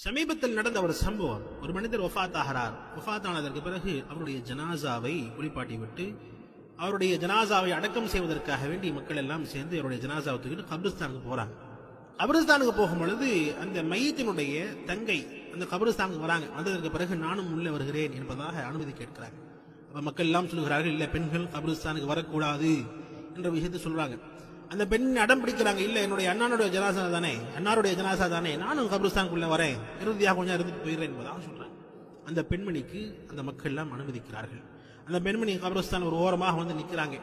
சமீபத்தில் நடந்த ஒரு சம்பவம். ஒரு மனிதர் வஃபாத் ஆகிறார். வஃபாத் ஆனதற்கு பிறகு அவருடைய ஜனாசாவை குளிப்பாட்டி விட்டு அவருடைய ஜனாசாவை அடக்கம் செய்வதற்காக வேண்டி மக்கள் எல்லாம் சேர்ந்து அவருடைய ஜனாசாவை தூக்கிட்டு கபிரிஸ்தானுக்கு போறாங்க. கபிரிஸ்தானுக்கு போகும் பொழுது அந்த மையத்தினுடைய தங்கை அந்த கபிரிஸ்தானுக்கு வராங்க. வந்ததற்கு பிறகு நானும் உள்ளே வருகிறேன் என்பதாக அனுமதி கேட்கிறாங்க. அப்ப மக்கள் எல்லாம் சொல்லுகிறார்கள், இல்ல பெண்கள் கபிரிஸ்தானுக்கு வரக்கூடாது என்ற விஷயத்தை சொல்றாங்க. அந்த பெண் அடம் பிடிக்கிறாங்க, இல்ல என்னுடைய அண்ணாருடைய ஜனாசா தானே, நானும் கபிரிஸ்தானுக்குள்ள வரேன், இறுதியாக கொஞ்சம் இருந்துட்டு போயிடுறேன் என்பதாக சொல்றாங்க. அந்த பெண்மணிக்கு அந்த மக்கள் எல்லாம் அனுமதிக்கிறார்கள். அந்த பெண்மணி கபிரிஸ்தான் ஒரு ஓரமாக வந்து நிற்கிறாங்க.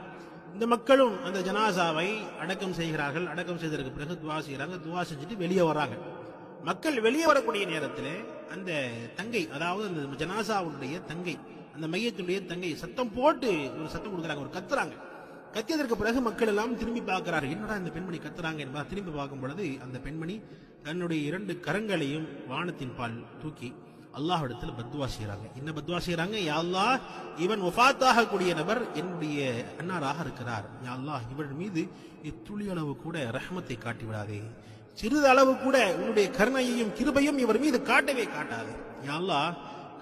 இந்த மக்களும் அந்த ஜனாசாவை அடக்கம் செய்கிறார்கள். அடக்கம் செய்ததற்கு பிறகு துவா செய்கிறாங்க. துவா செஞ்சுட்டு வெளியே வர்றாங்க. மக்கள் வெளியே வரக்கூடிய நேரத்தில் அந்த தங்கை, அதாவது அந்த ஜனாசாவுடைய தங்கை, அந்த மையத்துடைய தங்கை சத்தம் போட்டு ஒரு சத்தம் கொடுக்குறாங்க, ஒரு கத்துறாங்க. கத்தியதற்கு பிறகு மக்கள் எல்லாம் திரும்பி பார்க்கிறார்கள், என்னடா இந்த பெண்மணி கத்துறாங்க என்பதா திரும்பி பார்க்கும் பொழுது அந்த பெண்மணி தன்னுடைய 2 கரங்களையும் வானத்தின் பால் தூக்கி அல்லாஹ்விடத்தில் பத்வா செய்யறாங்க. என்ன பத்வா செய்யறாங்க? யா அல்லாஹ், இவன் வஃபாத்தாக கூடிய நபர் என்னுடைய அன்னாராக இருக்கிறார். யா அல்லாஹ், இவன் மீது துளி அளவு கூட ரஹ்மத்தை காட்டி விடாதே, சிறிது அளவு கூட உன்னுடைய கருணையையும் கிருபையும் இவர் மீது காட்டவே காட்டாது. யா அல்லாஹ்,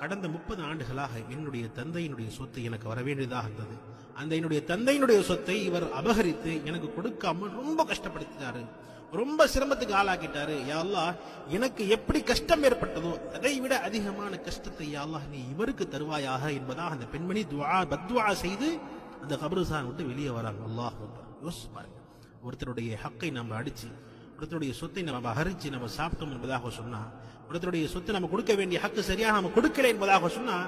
கடந்த 30 ஆண்டுகளாக என்னுடைய தந்தையினுடைய சொத்து எனக்கு வர வேண்டியதாக இருந்தது. அந்த என்னுடைய தந்தையினுடைய சொத்தை இவர் அபகரித்து எனக்கு கொடுக்காமல் ரொம்ப கஷ்டப்படுத்தினாரு, ரொம்ப சிரமத்துக்கு ஆளாக்கிட்டாரு. யா அல்லாஹ், எனக்கு எப்படி கஷ்டம் ஏற்பட்டதோ அதை விட அதிகமான கஷ்டத்தை யா அல்லாஹ் நீ இவருக்கு தருவாயாக என்பதாக அந்த பெண்மணி பத்வா செய்து அந்த கபிரிஸ்தான் விட்டு வெளியே வராங்க. அல்லாஹ் யோசிச்சு பாருங்க, ஒருத்தருடைய ஹக்கை நம்ம அடிச்சு, ஒருத்தருடைய சொத்தை நம்ம அபகரிச்சு நம்ம சாப்பிட்டோம் என்பதாக சொன்னா, ஒருத்தருடைய சொத்தை நம்ம கொடுக்க வேண்டிய ஹக்கு சரியாக நம்ம கொடுக்கல என்பதாக சொன்னா,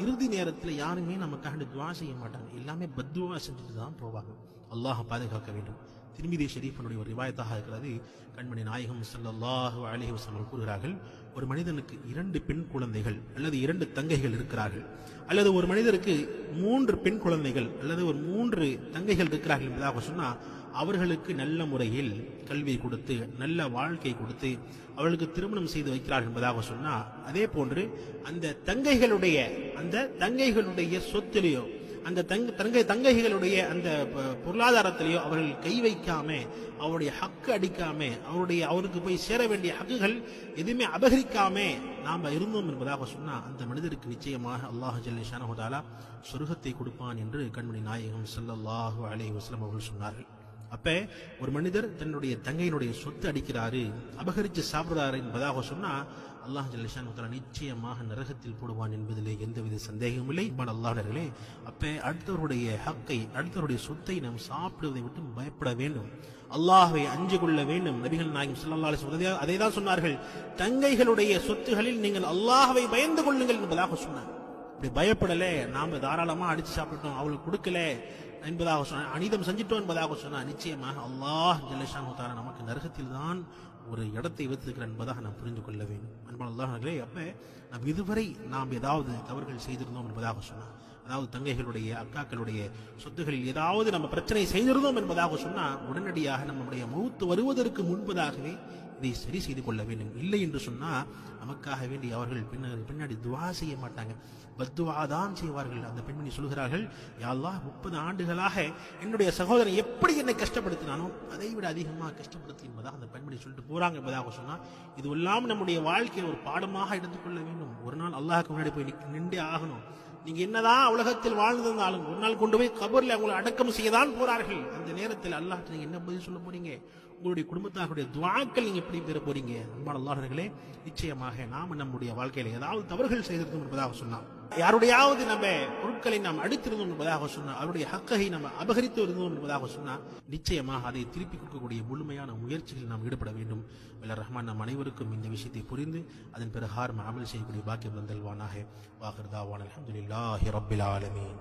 இறுதி நேரத்தில் யாருமே நமக்காக துவா செய்ய மாட்டாங்க, எல்லாமே பத்வா செஞ்சுட்டு தான் போவாங்க. அல்லாஹ் பாதுகாக்க வேண்டும். திர்மிதி ஷரீஃபினுடைய ஒரு ரிவாயத்தாக இருக்கிறது. கண்மணி நாயகம் ஸல்லல்லாஹு அலைஹி வஸல்லம் கூறுகிறார்கள், ஒரு மனிதனுக்கு 2 பெண் குழந்தைகள் அல்லது 2 தங்கைகள் இருக்கிறார்கள், அல்லது ஒரு மனிதருக்கு 3 பெண் குழந்தைகள் அல்லது ஒரு 3 தங்கைகள் இருக்கிறார்கள் என்பதாக சொன்னா, அவர்களுக்கு நல்ல முறையில் கல்வி கொடுத்து நல்ல வாழ்க்கை கொடுத்து அவர்களுக்கு திருமணம் செய்து வைக்கிறார்கள் என்பதாக சொன்னா, அதே போன்று அந்த தங்கைகளுடைய சொத்திலேயோ அந்த தங்கைகளுடைய அந்த பொருளாதாரத்திலேயோ அவர்கள் கை வைக்காம, அவருடைய ஹக்கு அடிக்காம, அவருக்கு போய் சேர வேண்டிய ஹக்குகள் எதுவுமே அபகரிக்காம நாம இருந்தோம் என்பதாக சொன்னா, அந்த மனிதருக்கு நிச்சயமாக அல்லாஹ் ஜல்ல ஷானஹு வ தஆலா சொர்க்கத்தை கொடுப்பான் என்று கண்மணி நாயகம் ஸல்லல்லாஹு அலைஹி வஸல்லம் அவர்கள் சொன்னார்கள். அப்ப ஒரு மனிதர் தன்னுடைய தங்கையினுடைய சொத்து அடிக்கிறாரு, அபகரித்து சாப்பிடுறாரு என்பதாக சொன்னா, அல்லாஹ் ஜல்ல ஷானஹு வ தஆலா நிச்சயமாக நரகத்தில் போடுவான் என்பதிலே எந்தவித சந்தேகமும் இல்லை. அல்லாஹ்வர்களே, அப்ப அடுத்தவருடைய ஹக்கை, அடுத்தவருடைய சொத்தை நாம் சாப்பிடுவதை விட்டு பயப்பட வேண்டும், அல்லாஹ்வை அஞ்சு கொள்ள வேண்டும். நபிகள் நாயகம் ஸல்லல்லாஹு அலைஹி வஸல்லம் அதை தான் சொன்னார்கள், தங்கைகளுடைய சொத்துகளில் நீங்கள் அல்லாஹ்வை பயந்து கொள்ளுங்கள் என்பதாக சொன்னார். இப்படி பயப்படல, நாம தாராளமா அடிச்சு சாப்பிட்டோம், அவளுக்கு கொடுக்கல என்பதாக சொன்ன, அனிதம் செஞ்சிட்டோம் என்பதாக சொன்னா, நிச்சயமாக அல்லாஹ் ஜல்ல ஷானஹு வ தஆலா நமக்கு நரகத்தில் தான் ஒரு இடத்தை வைத்திருக்கிறார் என்பதாக நாம் புரிந்து கொள்ள வேண்டும். அன்பான அல்லாஹ்வர்களே, அப்ப நாம் இதுவரை நாம் ஏதாவது தவறுகள் செய்திருந்தோம் என்பதாக சொன்னா, அதாவது தங்கைகளுடைய அக்காக்களுடைய சொத்துகளில் ஏதாவது நம்ம பிரச்சனை செய்திருந்தோம் என்பதாக சொன்னா, உடனடியாக நம்முடைய மௌத் வருவதற்கு முன்பதாகவே இதை சரி செய்து கொள்ள வேண்டும். இல்லை என்று சொன்னா நமக்காக வேண்டி அவர்கள் பின்னாடி துவா செய்ய மாட்டாங்க, பத்துவா தான் செய்வார்கள். அந்த பெண்மணி சொல்கிறார்கள், யா அல்லாஹ், 30 ஆண்டுகளாக என்னுடைய சகோதரன் எப்படி என்னை கஷ்டப்படுத்தினானோ அதை விட அதிகமாக கஷ்டப்படுத்தி என்பதாக அந்த பெண்மணி சொல்லிட்டு போறாங்க என்பதாக சொன்னா, இது எல்லாம் நம்முடைய வாழ்க்கையில் ஒரு பாடமாக எடுத்துக்கொள்ள வேண்டும். ஒரு நாள் அல்லாஹ்க்கு முன்னாடி போய் நின்றே ஆகணும். நீங்க என்னதான் உலகத்தில் வாழ்ந்திருந்தாலும் ஒரு நாள் கொண்டு போய் கபர்ல அவங்களை அடக்கம் செய்யதான் போறார்கள். அந்த நேரத்தில் அல்லாஹ் நீங்க என்ன பதில் சொல்ல போறீங்க? உங்களுடைய குடும்பத்தாருடைய துஆக்கள் நீங்க எப்படி பெற போறீங்க? அன்பான அல்லாஹ்வர்களே, நிச்சயமாக நாம நம்முடைய வாழ்க்கையில ஏதாவது தவறுகள் செய்திருந்தோம் என்பதாக சொன்னா, யாருடையாவது நம்ம பொருட்களை நாம் அடித்திருந்தோம் என்பதாக சொன்னா, அவருடைய ஹக்கை நம்ம அபகரித்து இருந்தோம் என்பதாக சொன்னா, நிச்சயமாக அதை திருப்பி கொடுக்கக்கூடிய முழுமையான முயற்சிகளில் நாம் ஈடுபட வேண்டும். வல்ல ரஹ்மான் நம் அனைவருக்கும் இந்த விஷயத்தை புரிந்து அதன் பிறகு அமல் செய்யக்கூடிய பாக்கியம் தந்தல்வானாக. வாஹிர் தாவானா அல்ஹம்துலில்லாஹி ரப்பில் ஆலமீன்.